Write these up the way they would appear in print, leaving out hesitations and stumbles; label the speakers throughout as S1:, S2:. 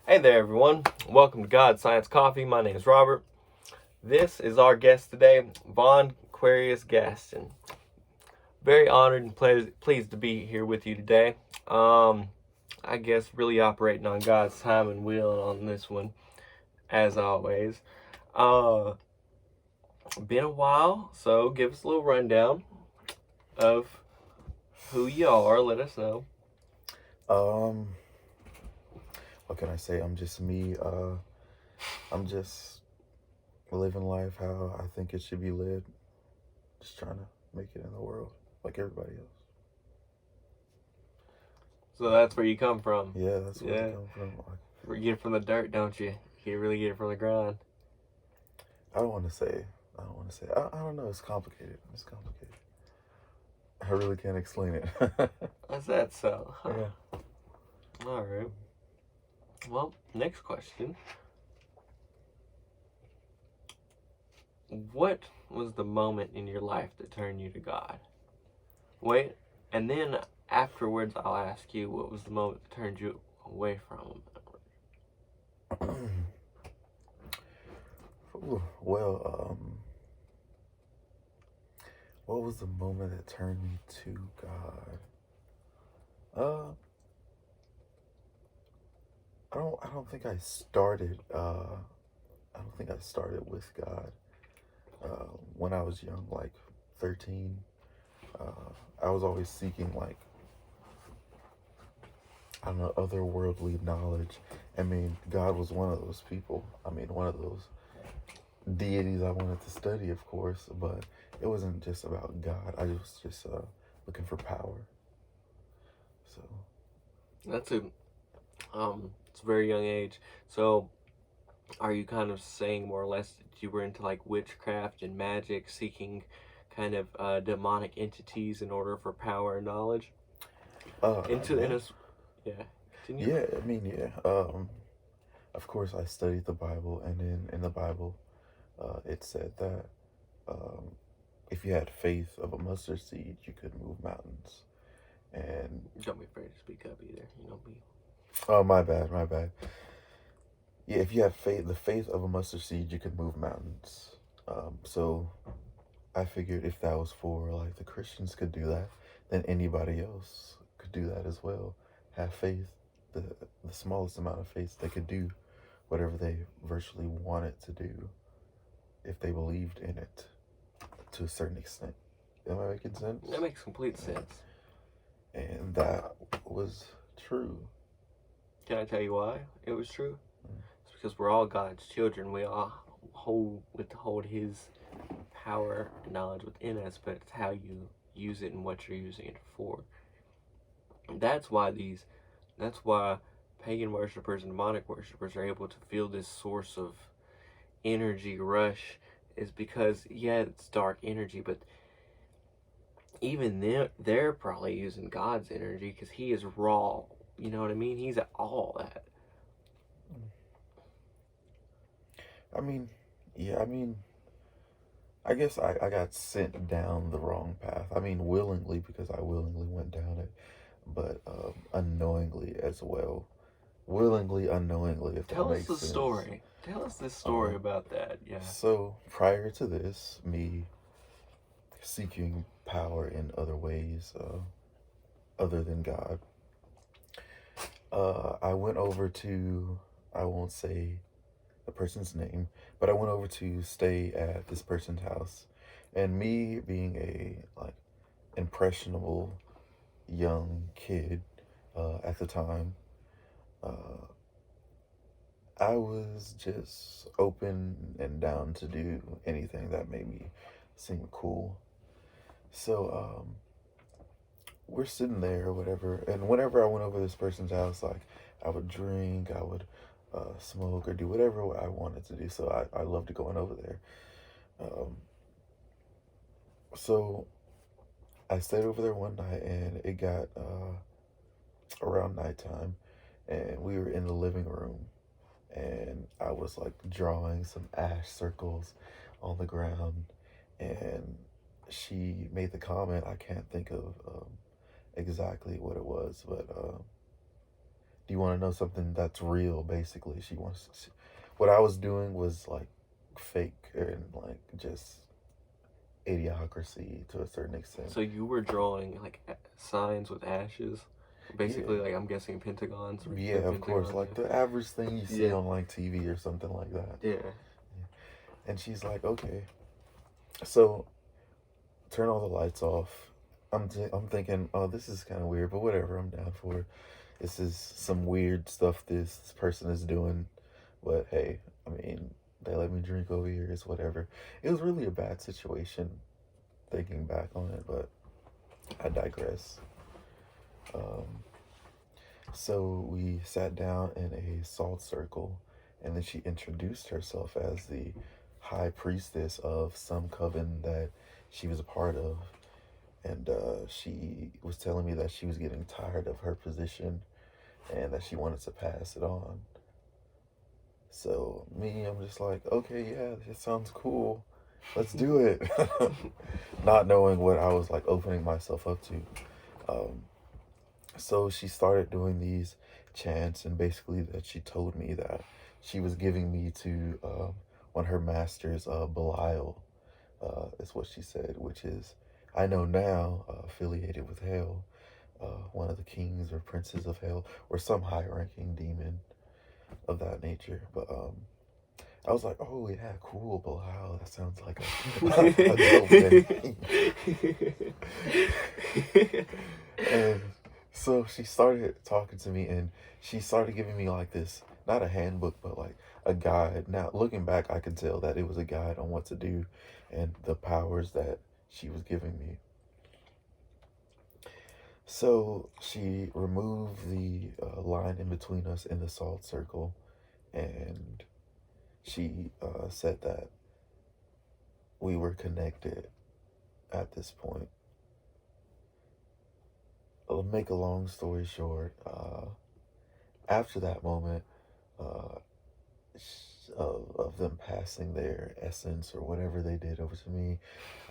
S1: Hey there, everyone. Welcome to God Science Coffee. My name is Robert. This is our guest today, Vonquarius Gaston. Very honored and pleased to be here with you today. I guess really operating on God's time and will on this one, as always. Uh, been a while, so give us a little rundown of who you are. Let us know.
S2: Um, what can I say? I'm just me. I'm just living life how I think it should be lived. Just trying to make it in the world like everybody else.
S1: So that's where you come from.
S2: Yeah, that's where I
S1: Yeah,
S2: come from.
S1: you get it from the dirt, don't you? You really get it from the grind.
S2: I don't want to say. I don't want to say. I don't know. It's complicated. It's complicated. I really can't explain it.
S1: Is that so? Huh.
S2: Yeah.
S1: All right. Well, next question. What was the moment in your life that turned you to God? Wait, and then afterwards, I'll ask you what was the moment that turned you away from Him?
S2: Ooh, well, what was the moment that turned me to God? Uh, I don't think I started. I don't think I started with God when I was young, like 13. I was always seeking, like, I don't know, otherworldly knowledge. I mean, God was one of those people. I mean, one of those deities I wanted to study, of course, but it wasn't just about God. I was just looking for power. So,
S1: That's it's a very young age. So, are you kind of saying more or less that you were into like witchcraft and magic, seeking kind of demonic entities in order for power and knowledge? Into
S2: yeah,
S1: in a yeah. Continue.
S2: yeah. I mean, yeah. Of course, I studied the Bible, and in the Bible, it said that um, if you had faith of a mustard seed, you could move mountains. And
S1: Don't be afraid to speak up either. You know me.
S2: oh, my bad, my bad. Yeah, if you have faith, the faith of a mustard seed, you could move mountains. So I figured if that was for like the Christians could do that, then anybody else could do that as well. Have faith, the the smallest amount of faith they could do whatever they virtually wanted to do if they believed in it to a certain extent. Am I making sense?
S1: That makes complete sense.
S2: And that was true.
S1: Can I tell you why it was true?
S2: Mm.
S1: It's because we're all God's children. We all withhold His power and knowledge within us, but it's how you use it and what you're using it for. And that's why pagan worshippers and demonic worshippers are able to feel this source of energy rush, is because yeah, it's dark energy, but even they're probably using God's energy because He is raw. You know what I mean? He's all that.
S2: I mean, yeah, I mean, I guess I got sent down the wrong path. I mean, willingly because I willingly went down it, but unknowingly as well. Willingly, unknowingly, if that
S1: Tell us
S2: makes
S1: the
S2: sense.
S1: story. Tell us this story
S2: Um,
S1: about that. Yeah.
S2: so prior to this, me seeking power in other ways, other than God, I went over to, I won't say the person's name, but I went over to stay at this person's house. And me being a like impressionable young kid at the time, uh, I was just open and down to do anything that made me seem cool. So we're sitting there or whatever, and whenever I went over this person's house, like I would drink, I would smoke or do whatever I wanted to do. So I loved going over there. Um, so I stayed over there one night, and it got around nighttime, and we were in the living room, and I was like drawing some ash circles on the ground, and she made the comment. I can't think of exactly what it was, but do you want to know something that's real? Basically, what I was doing was like fake and like just idiocracy to a certain extent.
S1: So you were drawing like signs with ashes, basically. Like I'm guessing pentagons.
S2: Yeah, of course, like the average thing you see on like TV or something like that.
S1: Yeah.
S2: And she's like, okay, so turn all the lights off. I'm thinking, oh, this is kind of weird, but whatever, I'm down for it. This is some weird stuff this person is doing, but hey, I mean, they let me drink over here, it's whatever. It was really a bad situation, thinking back on it, but I digress. So we sat down in a salt circle, and then she introduced herself as the high priestess of some coven that she was a part of. And she was telling me that she was getting tired of her position and that she wanted to pass it on. So I'm just like, okay, yeah, this sounds cool. Let's do it. Not knowing what I was like opening myself up to. So she started doing these chants, and basically that she told me that she was giving me to one of her masters, Belial, is what she said, which is, I know now, affiliated with hell, one of the kings or princes of hell, or some high-ranking demon of that nature. But I was like, oh yeah, cool, Belial. That sounds like a dope name. And so she started talking to me, and she started giving me like this, not a handbook, but like a guide. Now, looking back, I can tell that it was a guide on what to do and the powers that she was giving me. So she removed the line in between us in the salt circle, and she said that we were connected at this point. I'll make a long story short. After that moment, uh, of them passing their essence or whatever they did over to me,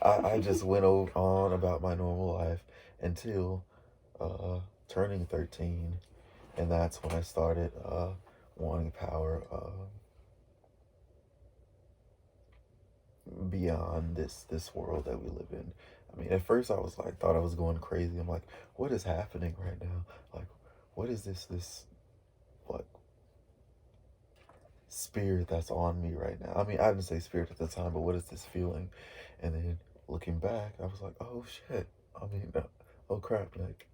S2: I just went on about my normal life until turning 13, and that's when I started wanting power beyond this world that we live in. I mean, at first I was like, thought I was going crazy. I'm like, what is happening right now? Like, what is this like spirit that's on me right now? I mean, I didn't say spirit at the time, but what is this feeling? And then looking back, I was like, oh shit. I mean, oh crap, like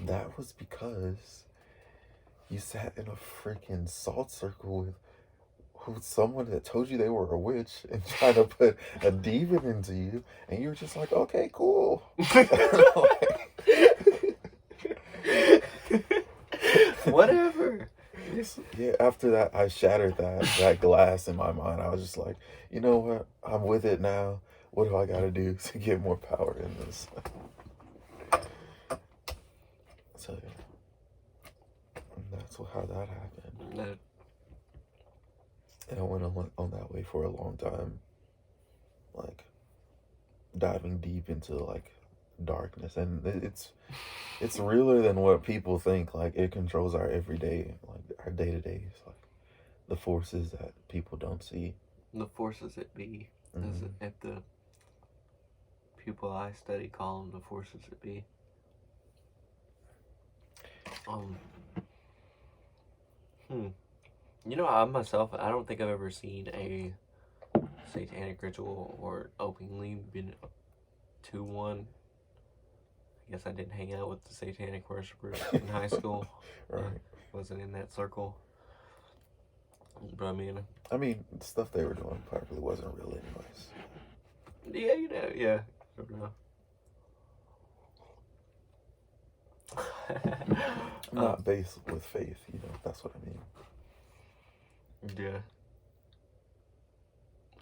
S2: that was because you sat in a freaking salt circle with someone that told you they were a witch and trying to put a demon into you, and you were just like, okay, cool.
S1: Whatever.
S2: Yeah, after that, I shattered that glass in my mind. I was just like, you know what? I'm with it now. What do I got to do to get more power in this? So, that's how that happened. And I went on that way for a long time, like diving deep into like darkness, and it's realer than what people think. Like it controls our everyday, like our day-to-days, like the forces that people don't see.
S1: The forces that be, as at the people I study call them the forces that be. You know, I myself, I don't think I've ever seen a satanic ritual or openly been to one. I guess I didn't hang out with the satanic worshipers in high school.
S2: Right.
S1: Wasn't in that circle. But
S2: I mean, the stuff they were doing probably wasn't real anyways.
S1: Yeah, you know, yeah. I don't know.
S2: Not based with faith, you know, that's what I mean.
S1: Yeah.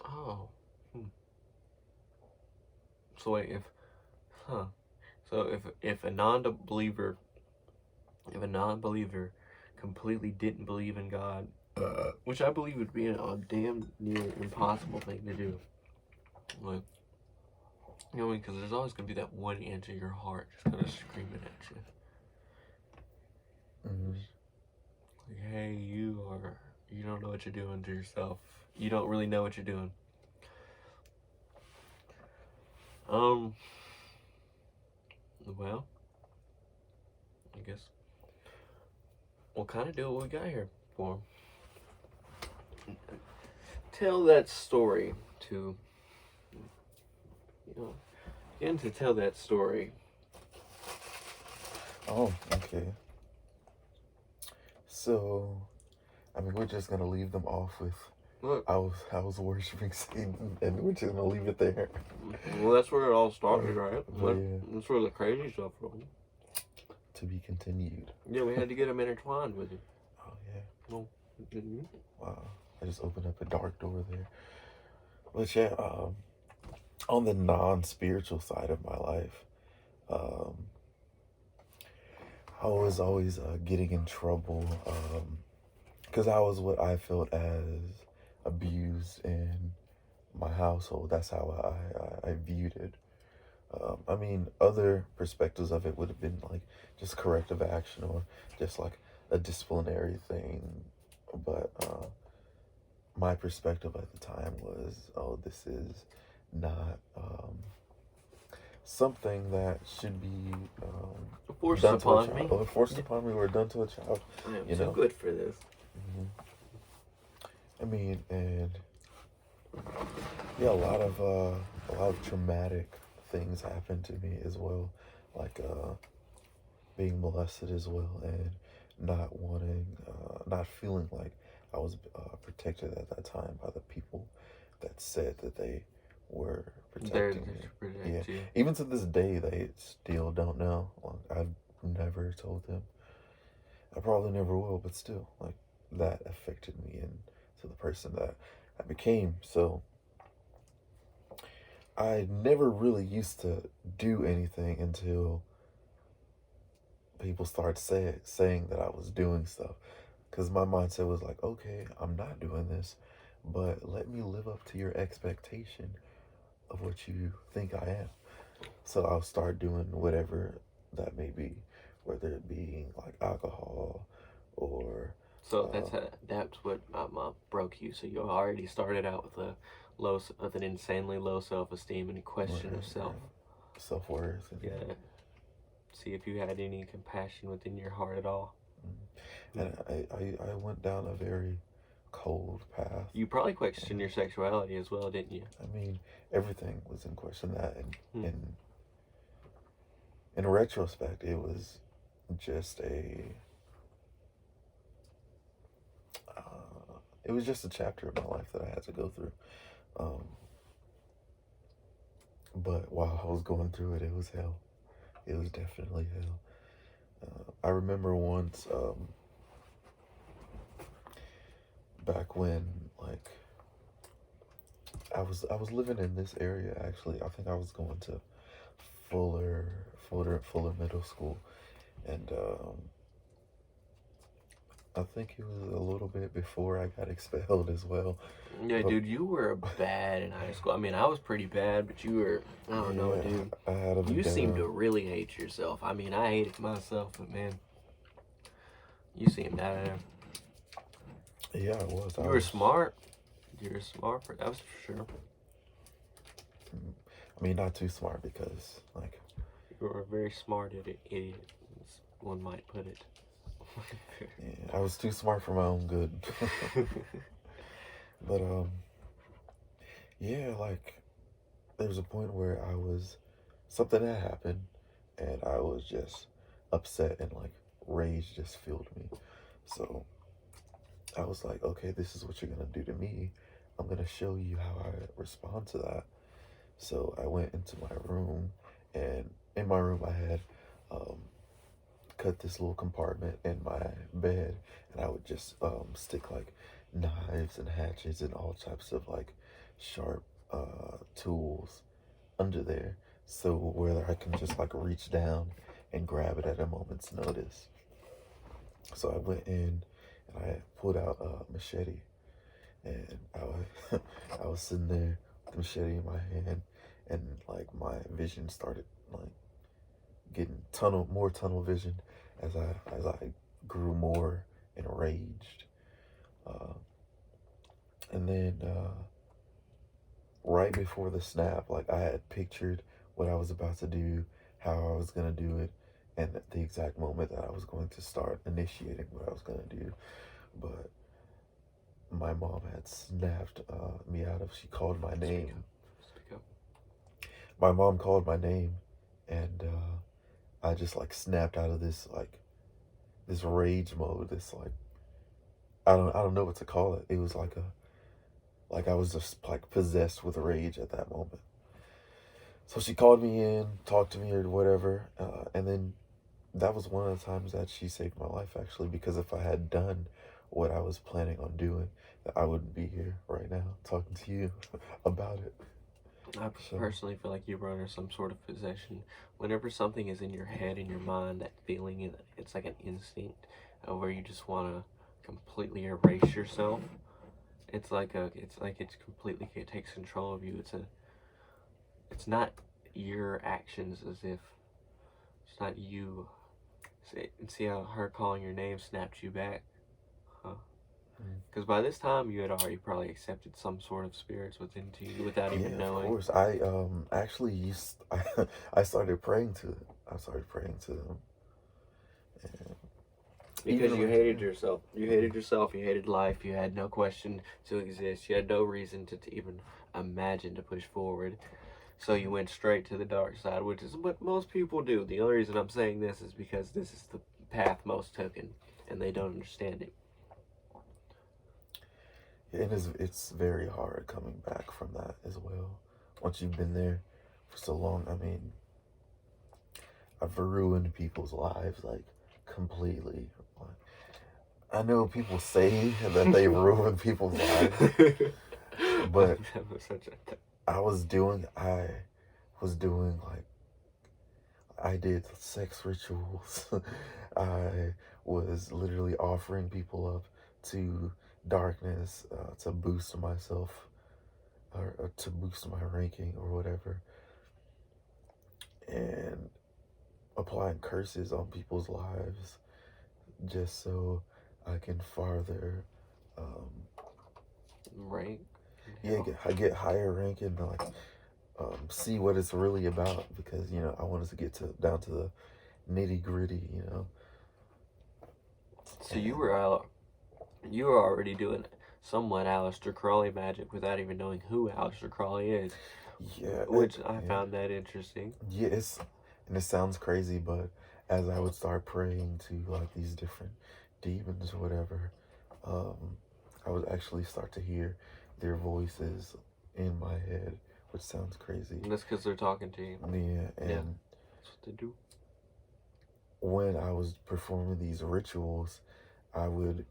S1: Oh. So wait, if a non-believer completely didn't believe in God, which I believe would be a damn near impossible thing to do, like, you know, because there's always gonna be that one inch of your heart just kind of screaming at you. You don't know what you're doing to yourself. You don't really know what you're doing. Well, I guess we'll kind of do what we got here for. Tell that story to, begin to tell that story.
S2: Oh, okay. So, I mean, we're just gonna leave them off with
S1: Look,
S2: I was worshiping Satan, and we're just gonna leave it there.
S1: well, that's where it all started, right?
S2: Yeah.
S1: That's where the crazy stuff from.
S2: To be continued.
S1: Yeah, we had to get them intertwined with it.
S2: Oh yeah.
S1: Well,
S2: Wow. I just opened up a dark door there. But yeah, on the non-spiritual side of my life, um, I was always getting in trouble because I was what I felt as abused in my household. That's how I viewed it. I mean, other perspectives of it would have been like just corrective action or just like a disciplinary thing. But my perspective at the time was, oh, this is not something that should be
S1: forced
S2: done to a
S1: upon me.
S2: child. Or forced upon me or done to a child.
S1: I am
S2: You
S1: too
S2: know?
S1: good for this.
S2: hmm I mean, and yeah, a lot of traumatic things happened to me as well, like being molested as well, and not wanting, not feeling like I was protected at that time by the people that said that they were
S1: There
S2: protecting me.
S1: to
S2: Yeah,
S1: protect you.
S2: even to this day, they still don't know. Like, I've never told them. I probably never will, but still, like, that affected me and to the person that I became. So I never really used to do anything until people started saying that I was doing stuff. Because my mindset was like, okay, I'm not doing this, but let me live up to your expectation of what you think I am. So I'll start doing whatever that may be, whether it be like alcohol or.
S1: So that's what broke you. So you already started out with an insanely low self-esteem and a question of self.
S2: Right. Self-worth.
S1: Yeah. See if you had any compassion within your heart at all.
S2: And I went down a very cold path.
S1: You probably questioned your sexuality as well, didn't you?
S2: I mean, everything was in question. That and in retrospect, it was just it was just a chapter of my life that I had to go through. But while I was going through it, it was hell. It was definitely hell. I remember once, back when, like, I was living in this area actually. I think I was going to Fuller Middle School, and I think it was a little bit before I got expelled as well.
S1: Yeah, dude, you were bad in high school. I mean, I was pretty bad, but you were, I don't know, dude.
S2: I had a
S1: You seemed to really hate yourself. I mean, I hated myself, but man, you seemed out of there.
S2: Yeah, I was.
S1: You were smart. You were smart, that was for sure.
S2: I mean, not too smart because, like...
S1: You were a very smart idiot, as one might put it.
S2: Yeah, I was too smart for my own good. But, yeah, like, there was a point where something had happened, and I was just upset, and, like, rage just filled me. So, I was like, okay, this is what you're gonna do to me. I'm gonna show you how I respond to that. So, I went into my room, and in my room I had, cut this little compartment in my bed, and I would just stick like knives and hatchets and all types of like sharp tools under there, so where I can just like reach down and grab it at a moment's notice. So I went in and I pulled out a machete, and I was sitting there with the machete in my hand, and like my vision started like getting more tunnel vision as I grew more enraged. And then right before the snap, like I had pictured what I was about to do, how I was gonna do it, and the exact moment that I was going to start initiating what I was gonna do. But my mom had snapped me out of. She called my name.
S1: Speak up.
S2: My mom called my name, and I just like snapped out of this rage mode. This like I don't know what to call it. It was like I was just like possessed with rage at that moment. So she called me in, talked to me or whatever, and then that was one of the times that she saved my life actually. Because if I had done what I was planning on doing, I wouldn't be here right now talking to you about it.
S1: I
S2: So
S1: personally feel like you were under some sort of possession. Whenever something is in your head, in your mind, that feeling, it's like an instinct where you just want to completely erase yourself. It's completely, it takes control of you. It's not your actions as if it's not you. See how her calling your name snapped you back, huh? Because by this time you had already probably accepted some sort of spirits within to you without
S2: yeah,
S1: even
S2: of
S1: knowing.
S2: course. I actually used I started praying to it. I started praying to them. And
S1: Because
S2: even
S1: you
S2: right
S1: hated
S2: there.
S1: yourself. You hated yourself. You hated life. You had no question to exist. You had no reason to even imagine to push forward. So you went straight to the dark side, which is what most people do. The only reason I'm saying this is because this is the path most taken, and they don't understand it.
S2: It's very hard coming back from that as well. Once you've been there for so long, I mean, I've ruined people's lives like completely. Like, I know people say that they ruin people's lives, but
S1: That was such a
S2: I was doing like I did sex rituals. I was literally offering people up to darkness to boost myself or to boost my ranking or whatever, and applying curses on people's lives just so I can farther, um,
S1: rank.
S2: yeah, I get higher rank and like see what it's really about because I wanted to get to down to the nitty gritty.
S1: So
S2: And
S1: you were already doing somewhat Aleister Crowley magic without even knowing who Aleister Crowley is,
S2: yeah,
S1: which I found that interesting.
S2: yeah, and it sounds crazy, but as I would start praying to like these different demons or whatever, um, I would actually start to hear their voices in my head, which sounds crazy.
S1: And that's because they're talking to you.
S2: Yeah,
S1: Yeah,
S2: and
S1: that's what they do.
S2: when I was performing these rituals, I would,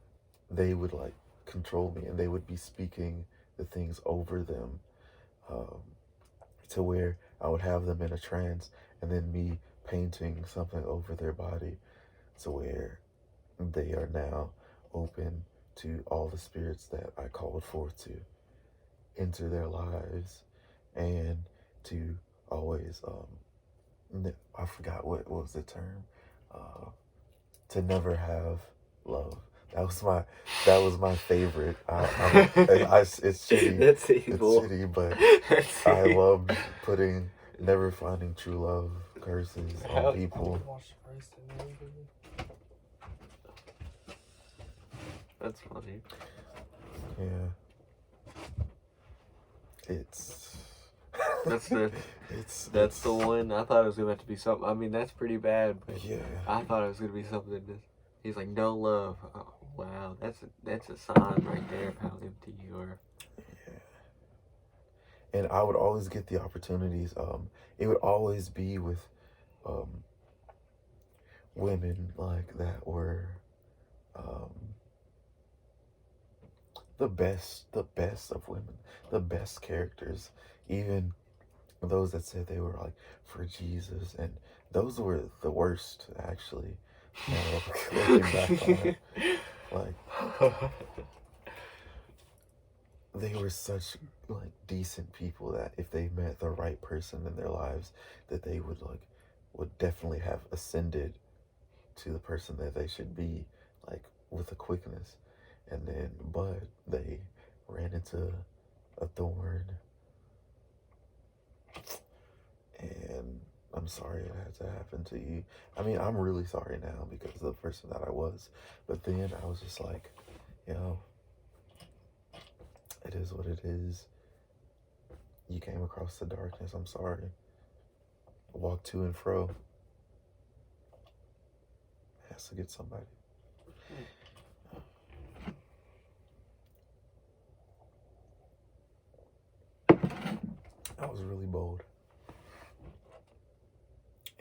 S2: they would like control me, and they would be speaking the things over them, um, to where I would have them in a trance, and then me painting something over their body, to where they are now open to all the spirits that I called forth to enter their lives, and to always I forgot what was the term, uh, to never have love. That was my that was my favorite. It's shitty.
S1: That's
S2: It's
S1: evil.
S2: shitty, but
S1: That's
S2: I
S1: evil.
S2: loved putting never finding true love curses on people.
S1: That's funny.
S2: Yeah, it's
S1: That's the
S2: it's
S1: that's the one. I thought it was gonna have to be something. I mean, that's pretty bad, but
S2: yeah.
S1: I thought it was gonna be something. He's like, no love. Oh, wow, that's a sign right there of how empty you are.
S2: And I would always get the opportunities. It would always be with um, women like that were um, the best of women, the best characters. Even those that said they were like for Jesus, and those were the worst actually. Looking back on it, like they were such like decent people that if they met the right person in their lives, that they would definitely have ascended to the person that they should be, like with a quickness. And then but they ran into a thorn, and I'm sorry it had to happen to you. I mean, I'm really sorry now because of the person that I was, but then I was just like, it is what it is. You came across the darkness. I'm sorry. Walk to and fro. Has to get somebody. I was really bold.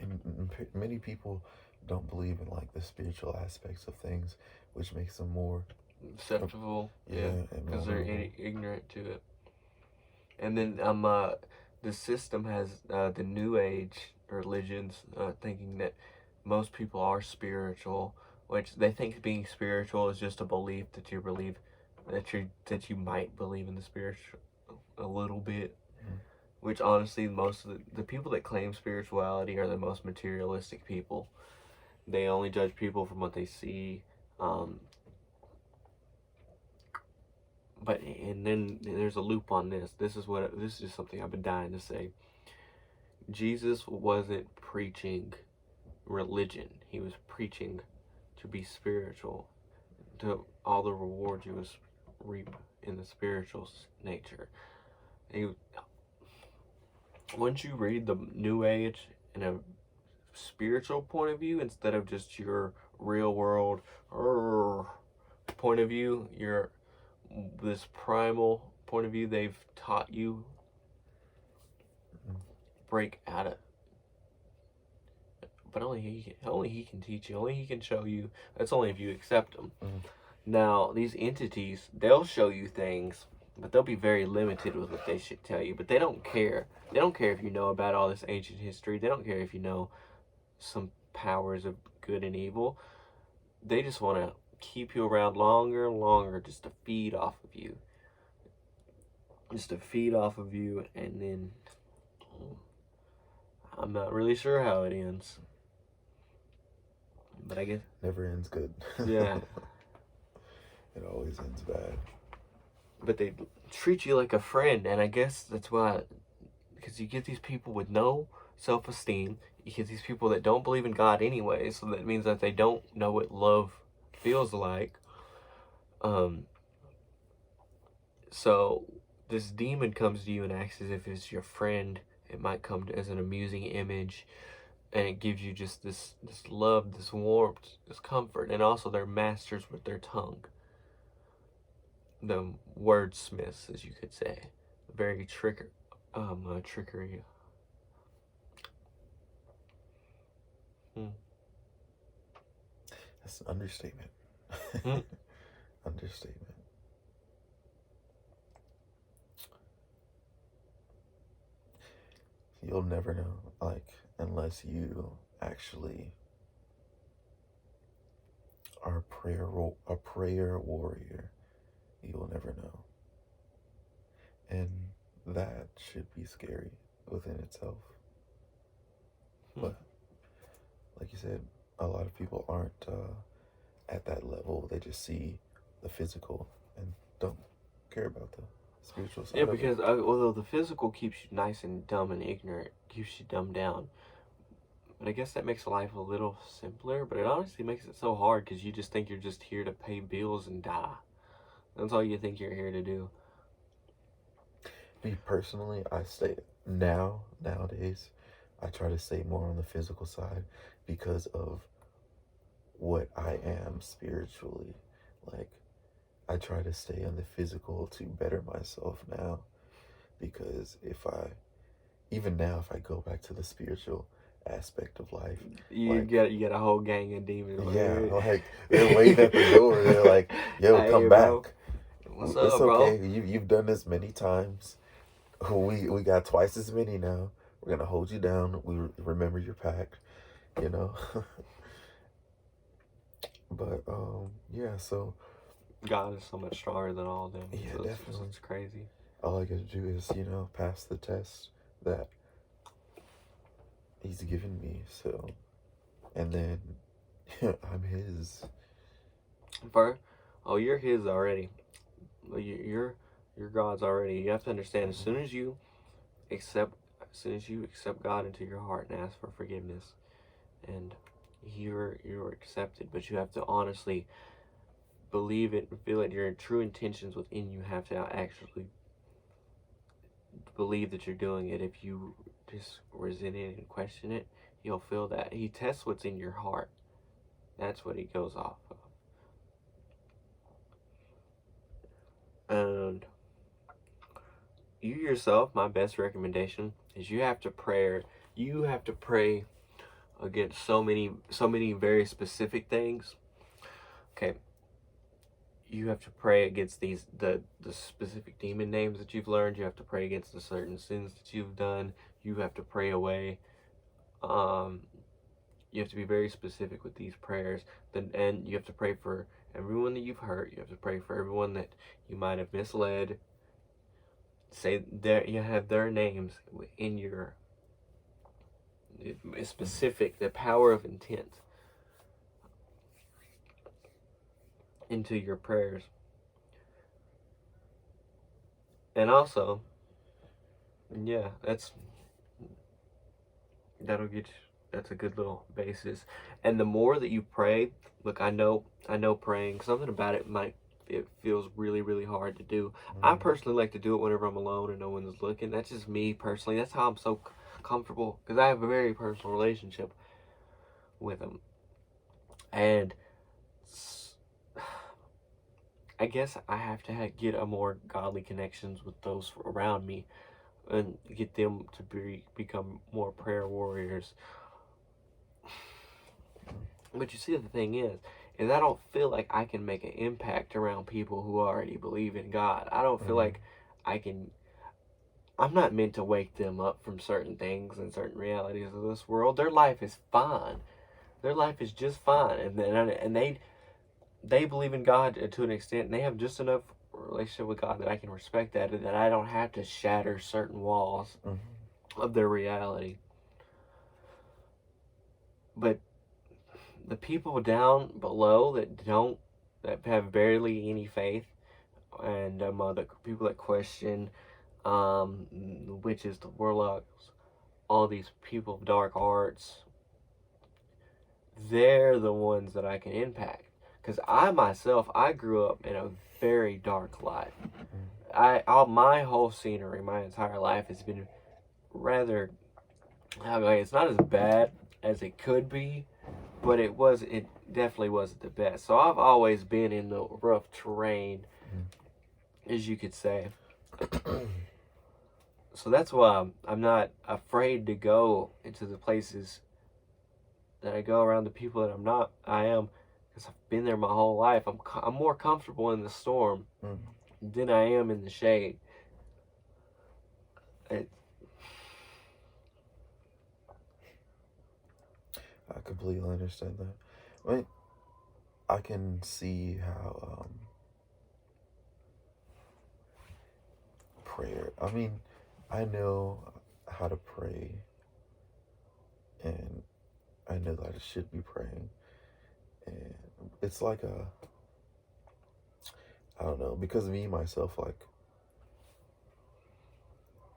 S2: And many people don't believe in like the spiritual aspects of things, which makes them more
S1: acceptable.
S2: Yeah,
S1: because they're ignorant to it. And then the system has the New Age religions thinking that most people are spiritual, which they think being spiritual is just a belief that you believe that you might believe in the spiritual a little bit. Which honestly, most of the people that claim spirituality are the most materialistic people. They only judge people from what they see. But and then there's a loop on this. This is just something I've been dying to say. Jesus wasn't preaching religion. He was preaching to be spiritual, to all the rewards you was reap in the spiritual nature. Once you read the New Age in a spiritual point of view instead of just your real world point of view, this primal point of view they've taught you, break out of. But only he can teach you. Only he can show you. That's only if you accept him. Now these entities, they'll show you things, but they'll be very limited with what they should tell you. But they don't care. They don't care if you know about all this ancient history. They don't care if you know some powers of good and evil. They just want to keep you around longer and longer just to feed off of you. And then I'm not really sure how it ends. But I guess
S2: never ends good.
S1: Yeah.
S2: It always ends bad.
S1: But they treat you like a friend, and I guess that's why, because you get these people with no self-esteem, you get these people that don't believe in God anyway, so that means that they don't know what love feels like. So this demon comes to you and acts as if it's your friend. It might come as an amusing image, and it gives you just this love, this warmth, this comfort, and also they're masters with their tongue. The wordsmiths, as you could say, very trickery.
S2: That's an understatement. Understatement. You'll never know, like, unless you actually are a prayer warrior. You will never know. And that should be scary within itself. But like you said, a lot of people aren't at that level. They just see the physical and don't care about the spiritual side.
S1: Yeah, because although the physical keeps you nice and dumb and ignorant, keeps you dumbed down. But I guess that makes life a little simpler, but it honestly makes it so hard because you just think you're just here to pay bills and die. That's all you think you're here to do.
S2: Me personally, nowadays, I try to stay more on the physical side because of what I am spiritually. Like, I try to stay on the physical to better myself now, because if I go back to the spiritual aspect of life,
S1: you get a whole gang of demons.
S2: Yeah, like they're waiting at the door. They're like, "Yo,
S1: hey,
S2: come
S1: bro.
S2: back.
S1: What's
S2: It's
S1: up,
S2: okay.
S1: bro?
S2: You've done this many times. We got twice as many now. We're gonna hold you down. We remember your pact, you know." But yeah. So
S1: God is so much stronger than all of them.
S2: Yeah,
S1: so
S2: definitely.
S1: It's crazy.
S2: All I gotta do is pass the test that He's given me. So, and then I'm His.
S1: You're His already. You're You're God's already. You have to understand, as soon as you accept God into your heart and ask for forgiveness, and you're accepted, but you have to honestly believe it and feel it. Your true intentions within you have to actually believe that you're doing it. If you just resent it and question it, he'll feel that. He tests what's in your heart. That's what he goes off of. And you yourself, my best recommendation is you have to pray against so many very specific things. Okay. You have to pray against the specific demon names that you've learned. You have to pray against the certain sins that you've done. You have to pray away. You have to be very specific with these prayers. And you have to pray for everyone that you've hurt. You have to pray for everyone that you might have misled. Say there, you have their names in your specific, the power of intent into your prayers. And also, yeah, that'll get you, that's a good little basis. And the more that you pray, look, I know praying, something about it feels really, really hard to do. I personally like to do it whenever I'm alone and no one's looking. That's just me personally. That's how I'm so comfortable, because I have a very personal relationship with him. And I guess I have to get a more godly connections with those around me and get them to become more prayer warriors. But you see, the thing is I don't feel like I can make an impact around people who already believe in God. I don't feel like I'm not meant to wake them up from certain things and certain realities of this world. Their life is fine. Their life is just fine. And they believe in God to an extent, and they have just enough relationship with God that I can respect that I don't have to shatter certain walls of their reality. But the people down below that have barely any faith, and the people that question the witches, the warlocks, all these people of dark arts, they're the ones that I can impact. Because I grew up in a very dark life. My whole scenery, my entire life has been rather, it's not as bad as it could be, but it definitely wasn't the best. So I've always been in the rough terrain, as you could say. So that's why I'm not afraid to go into the places that I go around the people that I am, because I've been there my whole life. I'm more comfortable in the storm than I am in the shade.
S2: I completely understand that. I mean, I can see how prayer. I mean, I know how to pray, and I know that I should be praying, and it's like I don't know, because me myself,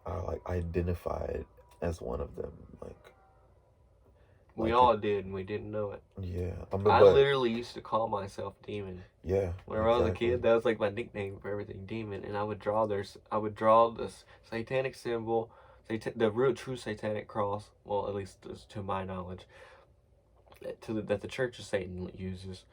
S2: I identified as one of them,
S1: we all did, and we didn't know it.
S2: Yeah,
S1: I literally used to call myself Demon.
S2: Yeah.
S1: Whenever I was a kid, that was like my nickname for everything, Demon. And I would draw this satanic symbol, the real true satanic cross. Well, at least to my knowledge, that the Church of Satan uses.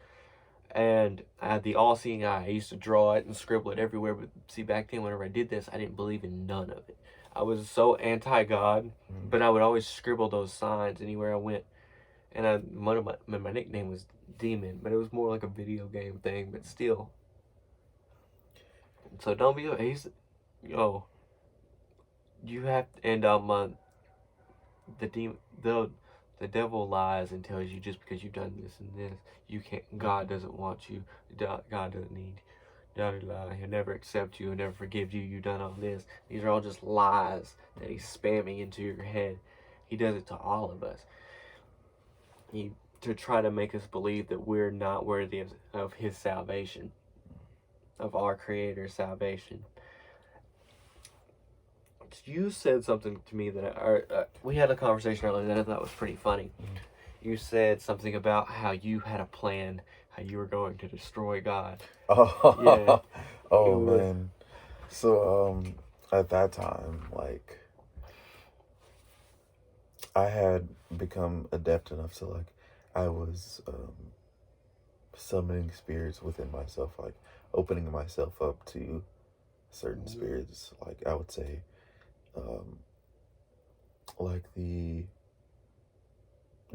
S1: And I had the all-seeing eye. I used to draw it and scribble it everywhere. But see, back then, whenever I did this, I didn't believe in none of it. I was so anti-God, but I would always scribble those signs anywhere I went. And my nickname was Demon, but it was more like a video game thing, but still. So don't be you have to, and the devil lies and tells you just because you've done this and this, you can't. God doesn't want you. God doesn't need. He'll never accept you. He'll never forgive you. You've done all this. These are all just lies that he's spamming into your head. He does it to all of us. To try to make us believe that we're not worthy of his salvation, of our Creator's salvation. you said something to me that we had a conversation earlier that I thought was pretty funny. You said something about how you had a plan, how you were going to destroy God.
S2: Oh,
S1: Yeah.
S2: oh
S1: It was,
S2: man. So at that time, like I had become adept enough to like I was summoning spirits within myself, like opening myself up to certain spirits. Like I would say, um, like the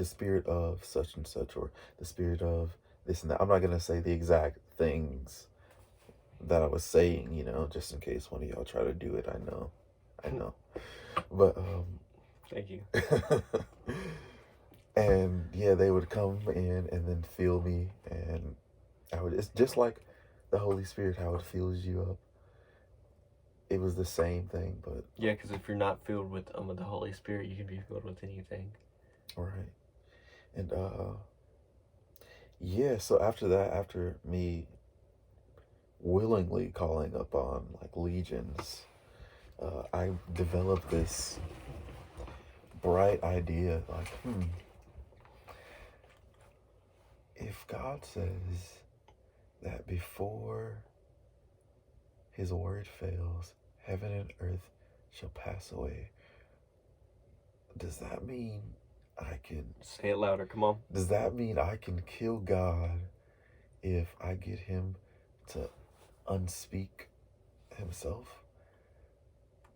S2: spirit of such and such, or the spirit of this and that. I'm not gonna say the exact things that I was saying, just in case one of y'all try to do it. I know, but
S1: thank you.
S2: and yeah, they would come in and then feel me, and it's just like the Holy Spirit, how it fills you up. It was the same thing, but
S1: Yeah, because if you're not filled with the Holy Spirit, you can be filled with anything.
S2: right. And yeah, so after that, after me willingly calling upon like legions, I developed this bright idea, like, if God says that before his word fails, heaven and earth shall pass away, does that mean I can...
S1: Say it louder, come on.
S2: Does that mean I can kill God if I get him to unspeak himself?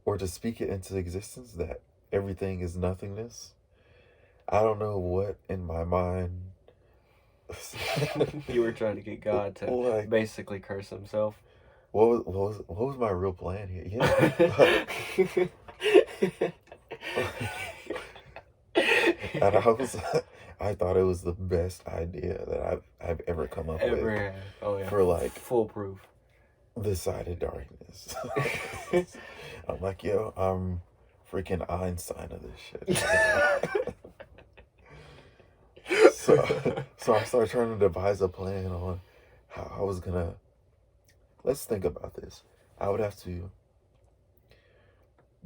S2: Or to speak it into existence that everything is nothingness? I don't know what in my mind...
S1: You were trying to get God to
S2: like,
S1: basically curse himself.
S2: What was my real plan here? Yeah. And I thought it was the best idea that I've ever come up with.
S1: Had. Oh yeah.
S2: For like
S1: foolproof.
S2: The side of darkness. I'm like, yo, I'm freaking Einstein of this shit. So I started trying to devise a plan on how I was gonna... Let's think about this. I would have to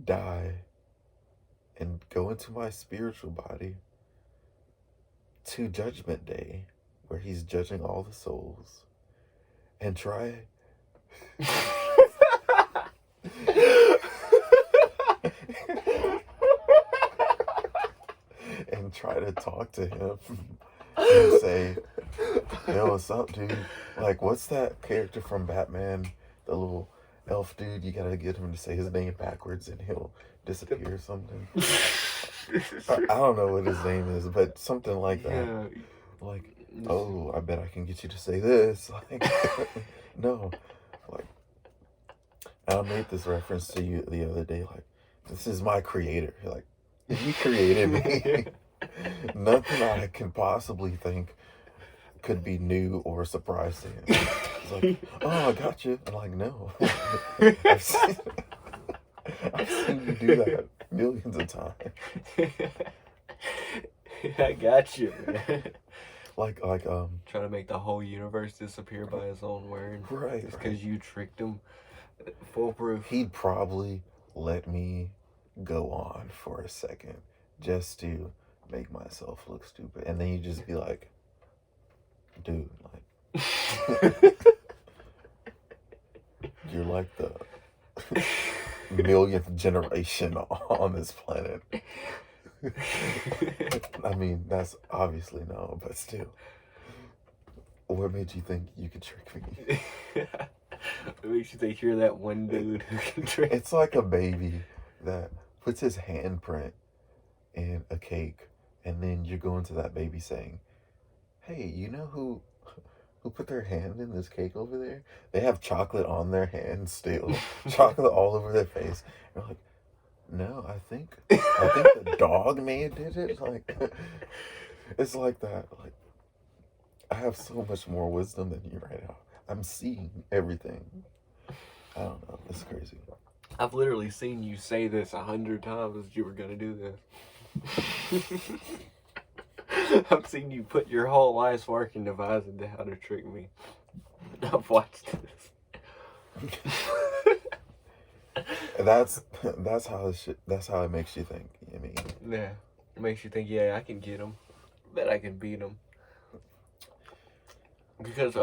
S2: die and go into my spiritual body to Judgment Day, where he's judging all the souls, and try and try to talk to him and say, yo, what's up, dude? Like, what's that character from Batman, the little elf dude? You gotta get him to say his name backwards and he'll disappear or something. I don't know what his name is, but something like that.
S1: Yeah.
S2: Like, oh, I bet I can get you to say this. Like, no. Like, I made this reference to you the other day. Like, this is my creator. Like, he created me. Nothing I can possibly think could be new or a surprise to him. He's like, oh, I got you. I'm like, no. I've seen you do that millions of times.
S1: I got you, man.
S2: Like
S1: trying to make the whole universe disappear by his own word.
S2: Right.
S1: Just because you tricked him. Foolproof.
S2: He'd probably let me go on for a second just to make myself look stupid. And then you just be like, dude, like, you're like the millionth generation on this planet. I mean, that's obviously no, but still. What made you think you could trick me?
S1: What makes you think you're that one dude who can trick?
S2: It's like a baby that puts his handprint in a cake, and then you're going to that baby saying, hey, you know who put their hand in this cake over there? They have chocolate on their hand still. Chocolate all over their face. And you're like, no, I think the dog may have did it. Like, it's like that. Like, I have so much more wisdom than you right now. I'm seeing everything. I don't know. It's crazy.
S1: I've literally seen you say this 100 times that you were gonna do this. I've seen you put your whole life's work and devise into how to trick me. I've watched this.
S2: that's how that's how it makes you think. I mean,
S1: Yeah. It makes you think, yeah, I can get him. Bet I can beat him. Because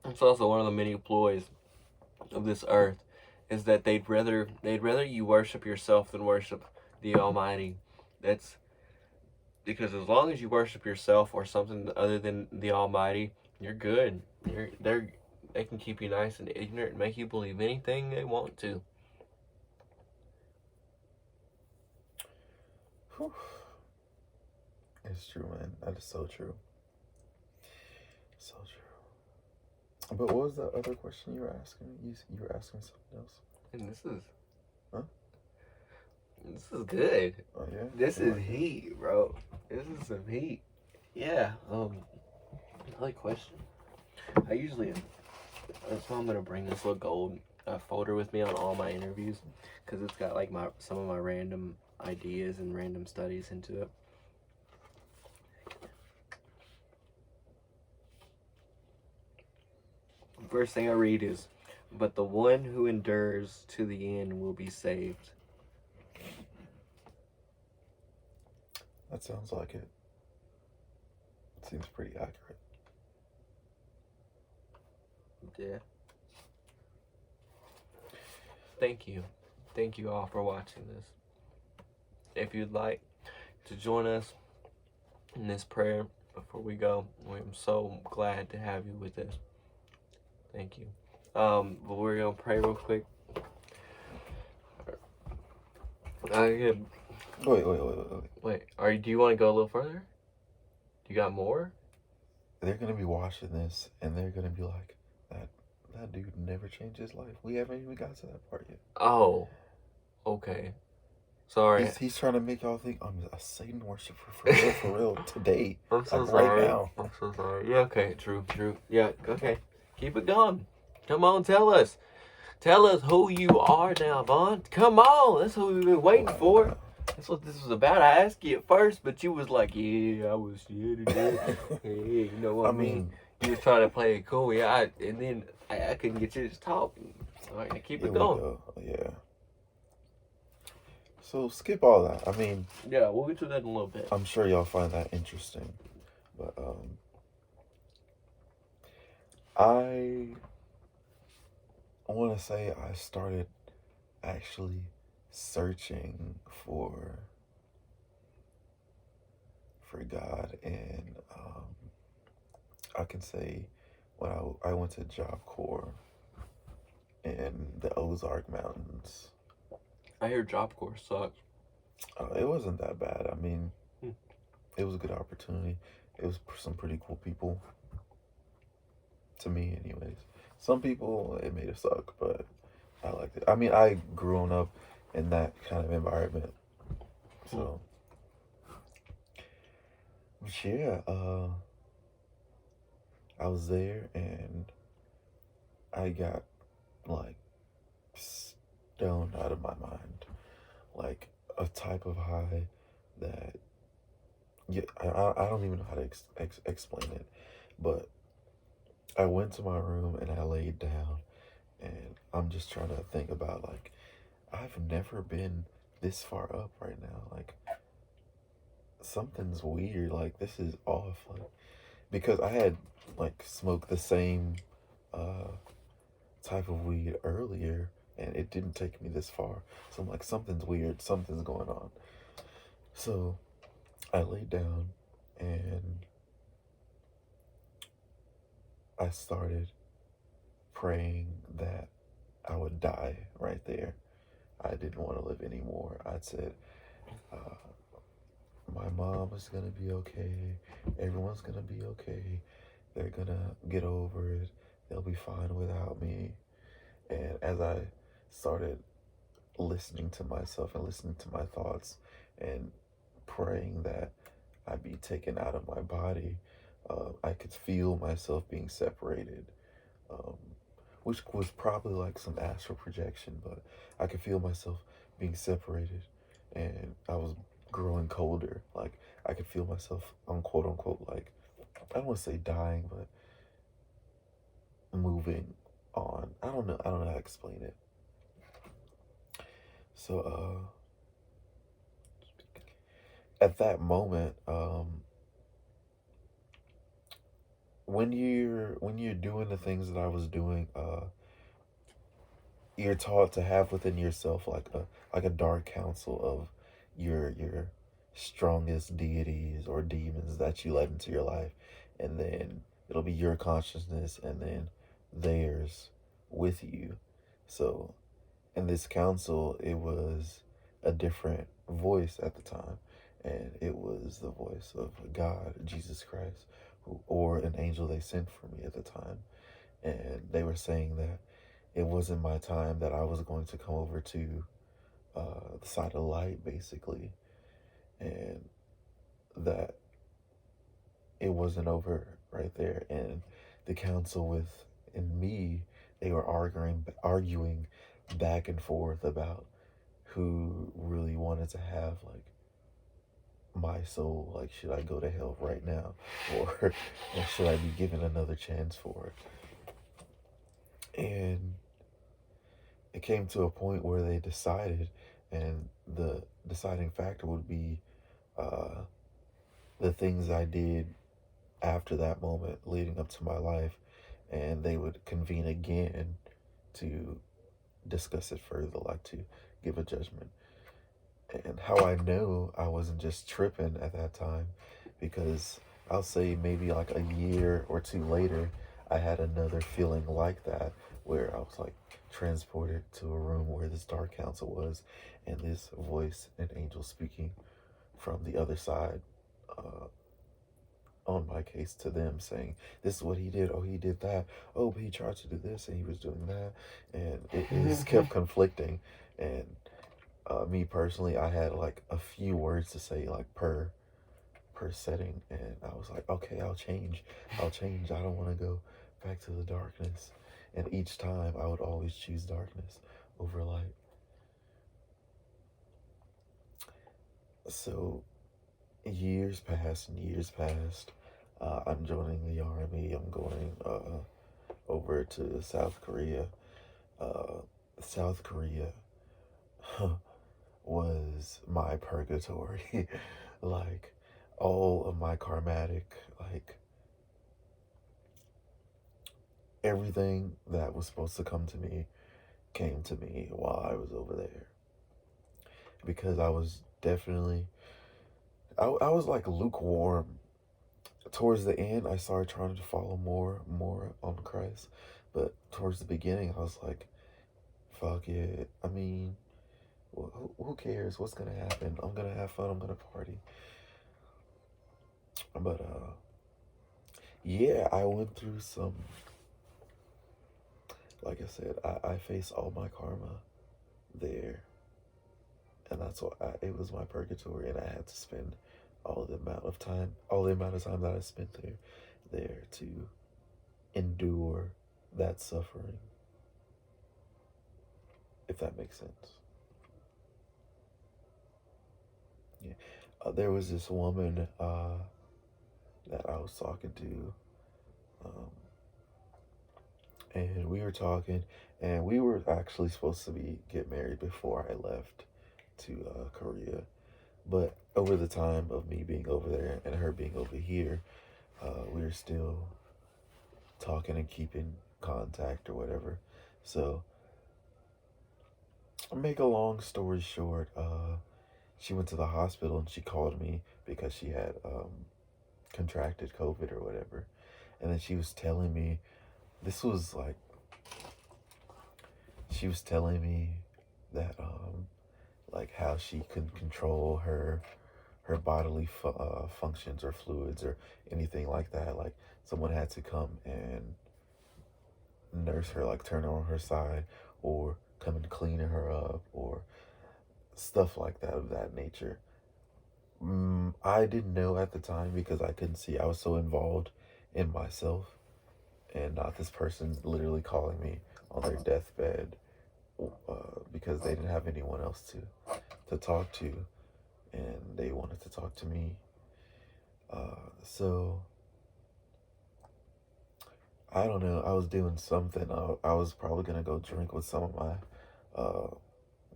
S1: it's also one of the many ploys of this earth is that they'd rather you worship yourself than worship the Almighty. That's because as long as you worship yourself or something other than the Almighty, you're good. They can keep you nice and ignorant and make you believe anything they want to.
S2: whew, it's true, man. That is so true. So true. But what was the other question you were asking? You were asking something else.
S1: And
S2: Huh?
S1: This is good.
S2: Oh yeah.
S1: This
S2: You
S1: is
S2: like it?
S1: heat, bro. This is some heat. Yeah. Another question. I usually that's why I'm gonna bring this little gold folder with me on all my interviews, because it's got like some of my random ideas and random studies into it. First thing I read is, "But the one who endures to the end will be saved."
S2: That sounds like it. Seems pretty accurate.
S1: Yeah. Thank you. Thank you all for watching this. If you'd like to join us in this prayer before we go, I'm so glad to have you with us. Thank you. But we're gonna pray real quick.
S2: Wait.
S1: Do you want to go a little further? You got more?
S2: They're gonna be watching this, and they're gonna be like, "That dude never changed his life. We haven't even got to that part yet."
S1: Oh, okay. Sorry.
S2: He's trying to make y'all think I'm a Satan worshiper for real today.
S1: I'm so
S2: like
S1: sorry.
S2: Right now.
S1: I'm so sorry. Yeah, okay, true. Yeah, okay. Keep it going. Come on, tell us. Tell us who you are now, Vaughn. Come on. That's what we've been waiting for. That's what this was about. I asked you at first, but you was like, yeah, I was today. Hey, you know what I mean? You was trying to play it cool. Yeah, and then I couldn't get you to talk. All right, keep it going.
S2: Yeah. So skip all that. I mean,
S1: yeah, we'll get to that in a little bit.
S2: I'm sure y'all find that interesting, but I want to say I started actually searching for God, and I can say when I went to Job Corps in the Ozark Mountains.
S1: I hear Job Corps sucks.
S2: It wasn't that bad. I mean, it was a good opportunity. It was some pretty cool people. To me, anyways. Some people, it made it suck, but I liked it. I mean, I grown up in that kind of environment. So, but yeah, I was there and I got like stoned out of my mind. Like a type of high that, yeah, I don't even know how to explain it, but I went to my room and I laid down and I'm just trying to think about like, I've never been this far up right now. Like, something's weird. Like, this is off. Like, because I had like smoked the same type of weed earlier and it didn't take me this far. So I'm like, something's weird. Something's going on. So I laid down and I started praying that I would die right there. I didn't want to live anymore. I said, my mom is going to be okay. Everyone's going to be okay. They're going to get over it. They'll be fine without me. And as I started listening to myself and listening to my thoughts and praying that I'd be taken out of my body, I could feel myself being separated, which was probably like some astral projection, but I could feel myself being separated and I was growing colder. Like, I could feel myself on quote unquote, like, I don't want to say dying, but moving on. I don't know how to explain it. So at that moment, when you're doing the things that I was doing, you're taught to have within yourself like a dark council of your strongest deities or demons that you let into your life, and then it'll be your consciousness and then theirs with you. So in this council, it was a different voice at the time, and it was the voice of God, Jesus Christ, or an angel they sent for me at the time. And they were saying that it wasn't my time, that I was going to come over to the side of light, basically, and that it wasn't over right there. And the council with and me, they were arguing back and forth about who really wanted to have like my soul. Like, should I go to hell right now, or should I be given another chance for it? And it came to a point where they decided, and the deciding factor would be uh, the things I did after that moment leading up to my life, and they would convene again to discuss it further, like to give a judgment. And how I know I wasn't just tripping at that time, because I'll say maybe like a year or two later, I had another feeling like that, where I was like transported to a room where this dark council was, and this voice and angel speaking from the other side, uh, on my case to them, saying, this is what he did. Oh, he did that. Oh, but he tried to do this and he was doing that. And it just kept conflicting. And me personally, I had like a few words to say, like per setting, and I was like, okay, I'll change. I don't want to go back to the darkness. And each time I would always choose darkness over light. So years passed and years passed. I'm joining the army. I'm going over to South Korea. uh, South Korea was my purgatory. Like, all of my karmatic, like, everything that was supposed to come to me came to me while I was over there. Because I was definitely, I was like lukewarm. Towards the end, I started trying to follow more on Christ. But towards the beginning, I was like, fuck it. I mean, who cares? What's gonna happen? I'm gonna have fun. I'm gonna party. But yeah, I went through some. Like I said, I faced all my karma there, and that's why it was my purgatory, and I had to spend all the amount of time that I spent there to endure that suffering, if that makes sense. Yeah, there was this woman that I was talking to, um, and we were talking, and we were actually supposed to get married before I left to Korea. But over the time of me being over there and her being over here, we were still talking and keeping contact or whatever. So, make a long story short, she went to the hospital and she called me because she had contracted COVID or whatever. And then this was like, she was telling me that, like, how she couldn't control her bodily functions or fluids or anything like that. Like, someone had to come and nurse her, like turn her on her side, or come and clean her up, or stuff like that of that nature. I didn't know at the time because I couldn't see. I was so involved in myself, and not this person literally calling me on their deathbed, because they didn't have anyone else to talk to, and they wanted to talk to me. So I don't know. I was doing something. I was probably gonna go drink with uh,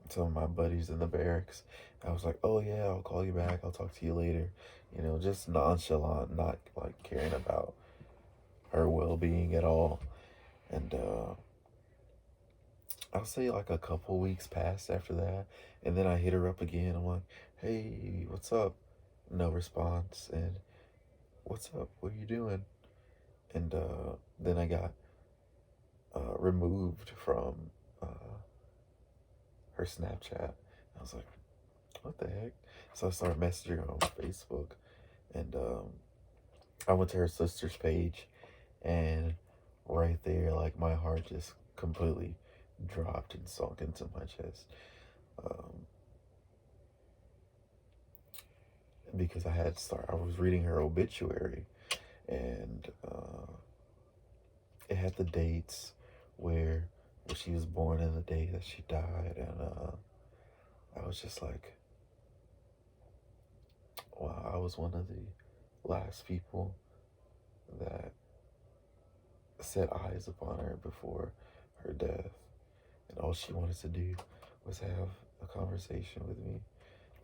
S2: some of my buddies in the barracks. I was like, oh yeah, I'll call you back. I'll talk to you later. You know, just nonchalant, not like caring about her well-being at all. And I'll say like a couple weeks passed after that, and then I hit her up again. I'm like, hey, what's up? No response. And what's up? What are you doing? And then I got removed from uh, her Snapchat. I was like, what the heck? So I started messaging her on Facebook, and I went to her sister's page, and right there, like my heart just completely dropped and sunk into my chest, because I was reading her obituary, and it had the dates where she was born and the day that she died, and I was just like, wow, I was one of the last people that set eyes upon her before her death. And all she wanted to do was have a conversation with me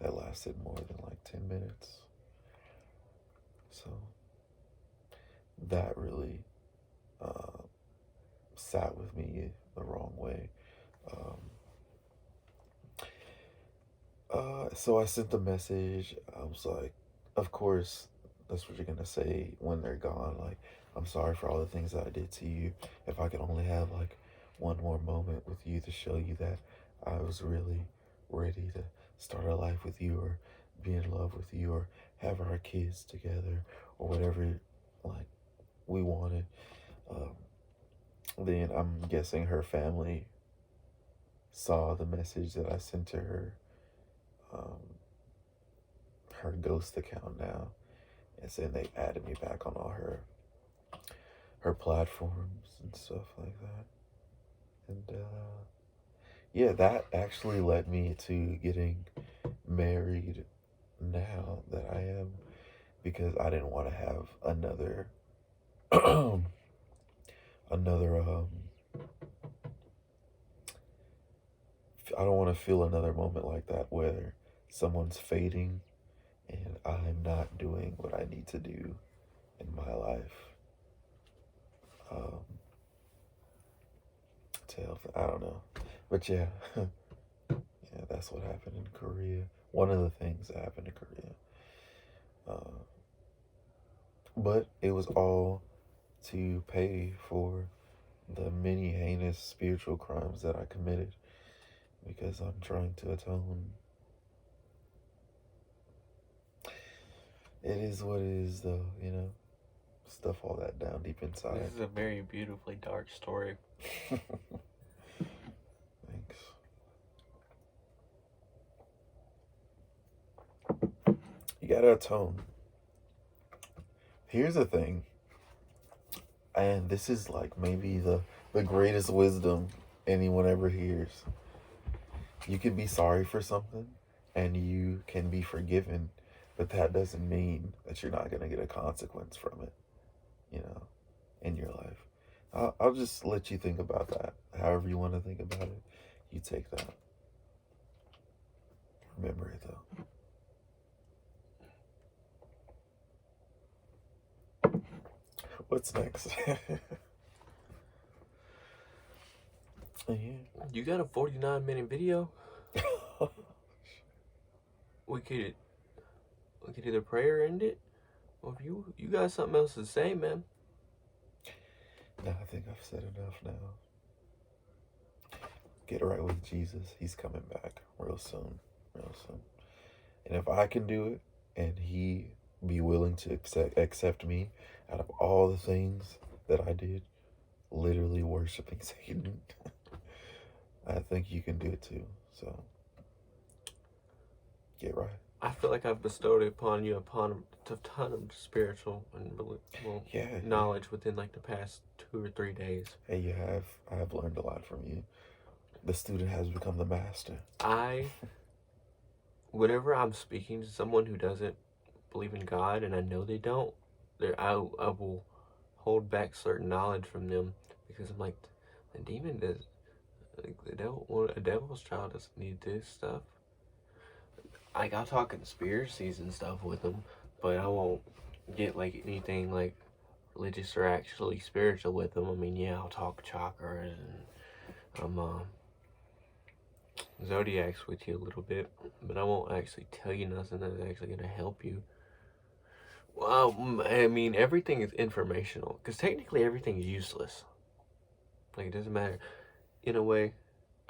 S2: that lasted more than like 10 minutes. So that really sat with me the wrong way. So I sent the message. I was like, of course, that's what you're gonna say when they're gone. Like, I'm sorry for all the things that I did to you. If I could only have like one more moment with you to show you that I was really ready to start a life with you, or be in love with you, or have our kids together, or whatever like we wanted. Um, then I'm guessing her family saw the message that I sent to her, um, her ghost account now, and saying they added me back on all her platforms and stuff like that. And yeah, that actually led me to getting married now that I am, because I didn't want to have another I don't want to feel another moment like that where someone's fading and I'm not doing what I need to do in my life. Um, I don't know, but yeah, yeah, that's what happened in Korea. One of the things that happened in Korea, but it was all to pay for the many heinous spiritual crimes that I committed, because I'm trying to atone. It is what it is, though, you know. Stuff all that down deep inside.
S1: This is a very beautifully dark story.
S2: Thanks. You gotta atone. Here's the thing, and this is like maybe the greatest wisdom anyone ever hears. You can be sorry for something, and you can be forgiven, but that doesn't mean that you're not gonna get a consequence from it, you know, in your life. I'll just let you think about that. However you want to think about it, you take that. Remember it, though. What's next? Yeah.
S1: You got a 49-minute video? we could either pray or end it. Or if you got something else to say, man.
S2: No, I think I've said enough now. Get right with Jesus. He's coming back real soon. Real soon. And if I can do it, and he be willing to accept me out of all the things that I did, literally worshiping Satan, I think you can do it too. So, get right.
S1: I feel like I've bestowed upon you a ton of spiritual and knowledge within like the past 2 or 3 days.
S2: Hey, yeah, I've learned a lot from you. The student has become the master.
S1: Whenever I'm speaking to someone who doesn't believe in God, and I know they don't, I will hold back certain knowledge from them because I'm like, the demon does, like a devil's child doesn't need this stuff. Like I'll talk conspiracies and stuff with them, but I won't get like anything like religious or actually spiritual with them. I mean, yeah, I'll talk chakras and zodiacs with you a little bit, but I won't actually tell you nothing that's actually gonna help you. Well, I mean, everything is informational because technically everything is useless. Like it doesn't matter in a way.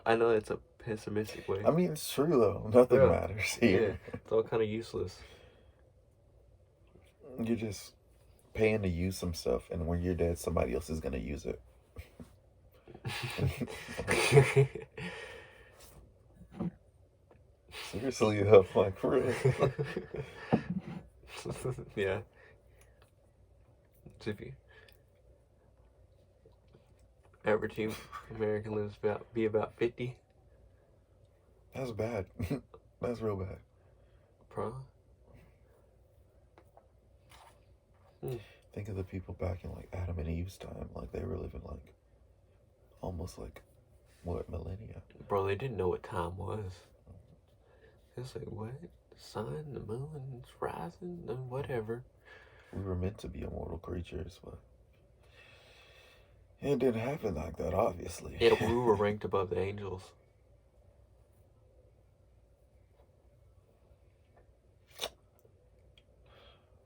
S1: I know it's a pessimistic way.
S2: I mean, it's true though. Nothing
S1: Yeah.
S2: matters
S1: Yeah,
S2: here.
S1: it's all kind of useless.
S2: You're just paying to use some stuff, and when you're dead, somebody else is gonna use it. Seriously though, like for real.
S1: Yeah. So if you average American lives about 50.
S2: That's bad. That's real bad.
S1: Probably.
S2: Think of the people back in like Adam and Eve's time. Like they were living like almost like what, millennia?
S1: Bro, they didn't know what time was. It's like, what? The sun, the moon, it's rising, and whatever.
S2: We were meant to be immortal creatures, but it didn't happen like that, obviously.
S1: We were ranked above the angels.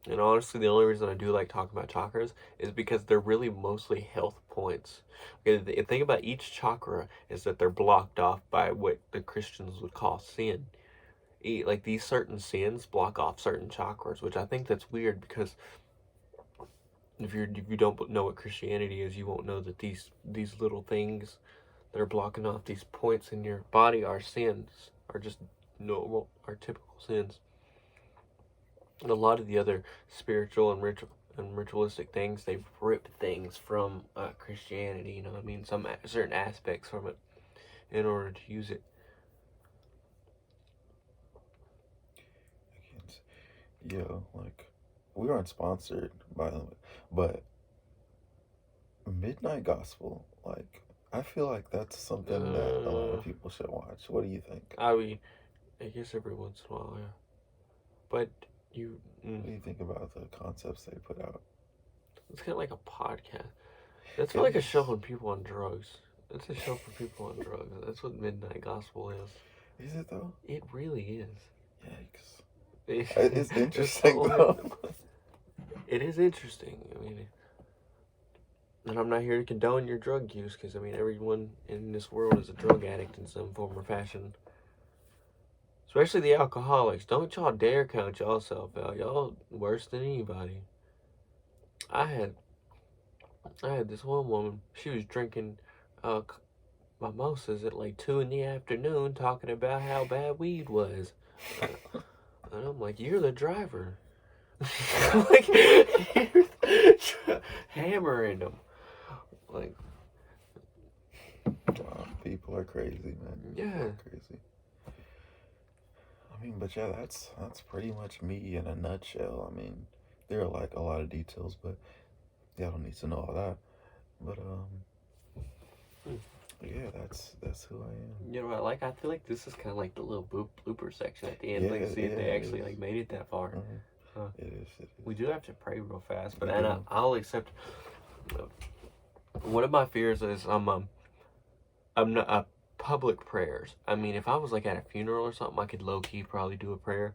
S1: And honestly, the only reason I do like talking about chakras is because they're really mostly health points. Okay, the thing about each chakra is that they're blocked off by what the Christians would call sin. Like these certain sins block off certain chakras, which I think that's weird because if you don't know what Christianity is, you won't know that these little things that are blocking off these points in your body are sins, are just normal, are typical sins. And a lot of the other spiritual and ritualistic things, they've ripped things from Christianity. You know what I mean? Some certain aspects from it in order to use it.
S2: Yo, like, we aren't sponsored by them, but Midnight Gospel, like, I feel like that's something that a lot of people should watch. What do you think?
S1: I guess every once in a while, yeah. But
S2: What do you think about the concepts they put out?
S1: It's kind of like a podcast. That's like a show on people on drugs. It's a show for people on drugs. That's what Midnight Gospel is.
S2: Is it though?
S1: It really is.
S2: Yikes. It's interesting though.
S1: It is interesting. I mean, and I'm not here to condone your drug use because I mean everyone in this world is a drug addict in some form or fashion. Especially the alcoholics. Don't y'all dare count yourself out. Y'all worse than anybody. I had this one woman. She was drinking mimosas at like 2 p.m. talking about how bad weed was. And I'm like, you're the driver. Like, hammering them. Like,
S2: Wow, people are crazy, man.
S1: Yeah.
S2: People are crazy. I mean, but yeah, that's pretty much me in a nutshell. I mean, there are like a lot of details, but y'all don't need to know all that. But yeah, that's who I am.
S1: You know what I like? I feel like this is kind of like the little blooper section at the end.
S2: Yeah,
S1: Like, see if
S2: yeah,
S1: they
S2: it
S1: actually
S2: is.
S1: like made it that far.
S2: Mm-hmm. It is.
S1: We do have to pray real fast, but
S2: We
S1: and
S2: do.
S1: I'll accept. One of my fears is I'm not public prayers. I mean, if I was like at a funeral or something, I could low key probably do a prayer.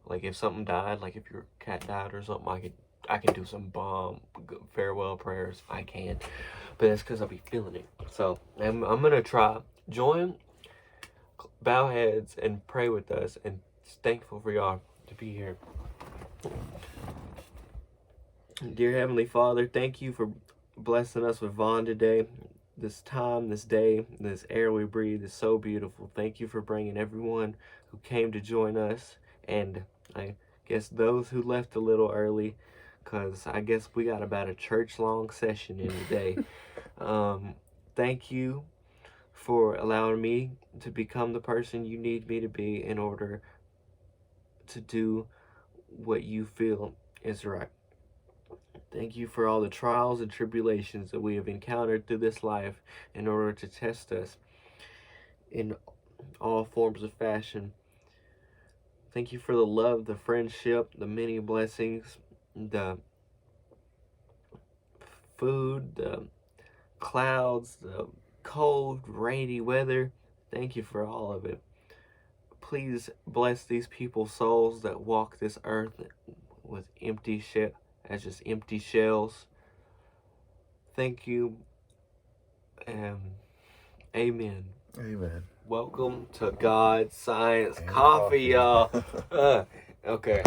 S1: Like if something died, like if your cat died or something, I can do some bomb farewell prayers. I can, but that's because I'll be feeling it. So I'm gonna try. Join, bow heads, and pray with us. And thankful for y'all to be here. Dear Heavenly Father, thank you for blessing us with Vaughn today. This time, this day, this air we breathe is so beautiful. Thank you for bringing everyone who came to join us. And I guess those who left a little early, because I guess we got about a church-long session in today. Thank you for allowing me to become the person you need me to be in order to do what you feel is right. Thank you for all the trials and tribulations that we have encountered through this life in order to test us in all forms of fashion. Thank you for the love, the friendship, the many blessings, the food, the clouds, the cold, rainy weather. Thank you for all of it. Please bless these people's souls that walk this earth with empty shit as just empty shells. Thank you. Amen.
S2: Amen.
S1: Welcome to God Science
S2: And
S1: Coffee, y'all. Okay.